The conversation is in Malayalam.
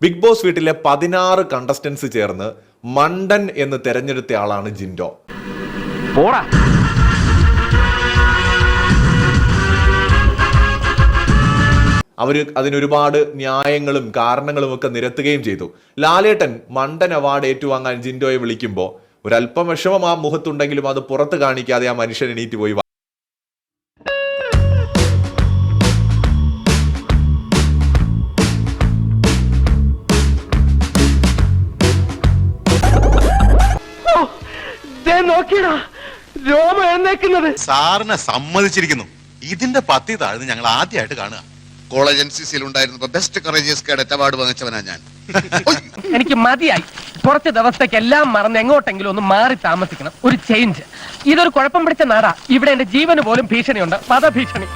ബിഗ് ബോസ് വീട്ടിലെ 16 കണ്ടസ്റ്റൻസ് ചേർന്ന് മണ്ടൻ എന്ന് തെരഞ്ഞെടുത്ത ആളാണ് ജിൻഡോ. അവര് അതിനൊരുപാട് ന്യായങ്ങളും കാരണങ്ങളും ഒക്കെ നിരത്തുകയും ചെയ്തു. ലാലേട്ടൻ മണ്ടൻ അവാർഡ് ഏറ്റുവാങ്ങാൻ ജിൻഡോയെ വിളിക്കുമ്പോൾ ഒരല്പം വിഷമം ആ മുഖത്തുണ്ടെങ്കിലും അത് പുറത്ത് കാണിക്കാതെ ആ മനുഷ്യൻ എണീറ്റ് പോയി. സാറിനെ സമ്മതിച്ചിരിക്കുന്നു. ഇതിന്റെ പത്തി താഴ്ന്ന് ഞങ്ങൾ ആദ്യമായിട്ട് കാണുക. കോളേജ് NCC-യിൽ ഉണ്ടായിരുന്നപ്പോ ബെസ്റ്റ് കറേജിയസ് കേഡറ്റ് അവാർഡ് വാങ്ങിച്ചവനാ ഞാൻ. എനിക്ക് മതിയായി. കുറച്ച് ദിവസത്തേക്ക് എല്ലാം മറന്ന് എങ്ങോട്ടെങ്കിലും ഒന്ന് മാറി താമസിക്കണം. ഒരു ചേഞ്ച്. ഇതൊരു കുഴപ്പം പിടിച്ച നാടാ. ഇവിടെ എന്റെ ജീവന് പോലും ഭീഷണിയുണ്ട്, വധഭീഷണി.